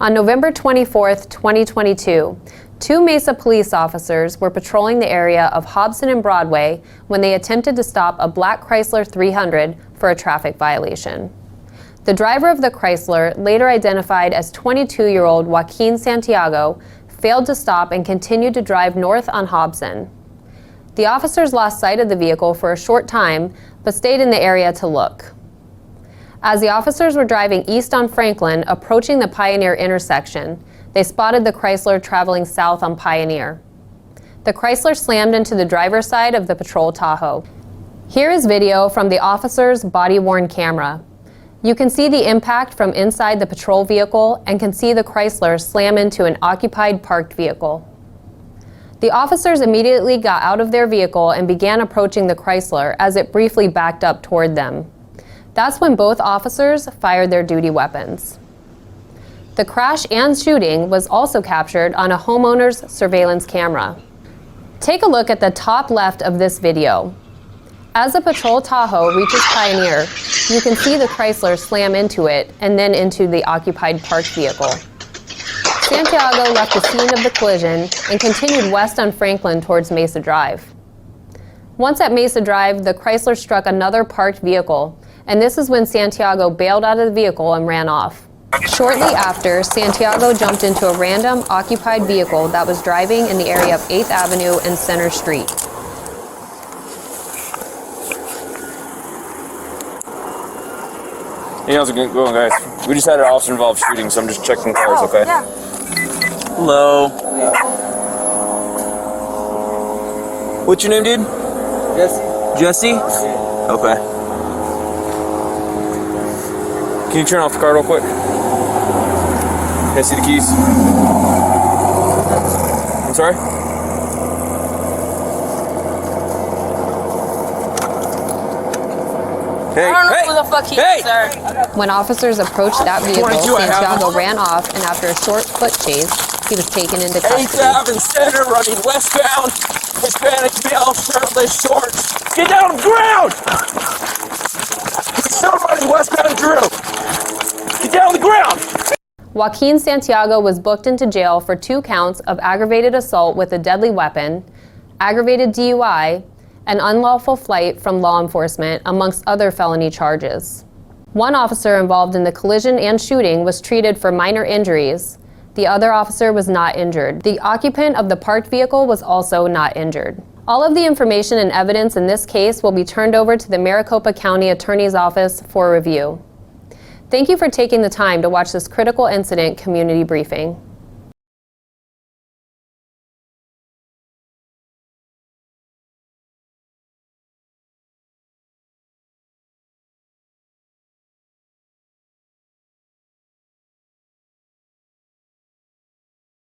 On November 24, 2022, two Mesa police officers were patrolling the area of Hobson and Broadway when they attempted to stop a black Chrysler 300 for a traffic violation. The driver of the Chrysler, later identified as 22-year-old Joaquin Santiago, failed to stop and continued to drive north on Hobson. The officers lost sight of the vehicle for a short time, but stayed in the area to look. As the officers were driving east on Franklin, approaching the Pioneer intersection, they spotted the Chrysler traveling south on Pioneer. The Chrysler slammed into the driver's side of the patrol Tahoe. Here is video from the officer's body-worn camera. You can see the impact from inside the patrol vehicle and can see the Chrysler slam into an occupied parked vehicle. The officers immediately got out of their vehicle and began approaching the Chrysler as it briefly backed up toward them. That's when both officers fired their duty weapons. The crash and shooting was also captured on a homeowner's surveillance camera. Take a look at the top left of this video. As the patrol Tahoe reaches Pioneer, you can see the Chrysler slam into it and then into the occupied parked vehicle. Santiago left the scene of the collision and continued west on Franklin towards Mesa Drive. Once at Mesa Drive, the Chrysler struck another parked vehicle, and this is when Santiago bailed out of the vehicle and ran off. Shortly after, Santiago jumped into a random occupied vehicle that was driving in the area of 8th Avenue and Center Street. Hey, how's it going, guys? We just had an officer-involved shooting, so I'm just checking cars, okay? Yeah. Hello. What's your name, dude? Jesse? Okay. Can you turn off the car real quick? Can I see the keys? I'm sorry? Hey, I don't know who the fuck he is, sir. When officers approached that vehicle, Santiago ran off, and after a short foot chase, he was taken into custody. 8th Ave and Center, running westbound. Hispanic male, shirtless, shorts. Get down on the ground! Still running westbound, Drew. Get down on the ground! Joaquin Santiago was booked into jail for 2 counts of aggravated assault with a deadly weapon, aggravated DUI, and unlawful flight from law enforcement, amongst other felony charges. One officer involved in the collision and shooting was treated for minor injuries. The other officer was not injured. The occupant of the parked vehicle was also not injured. All of the information and evidence in this case will be turned over to the Maricopa County Attorney's Office for review. Thank you for taking the time to watch this critical incident community briefing.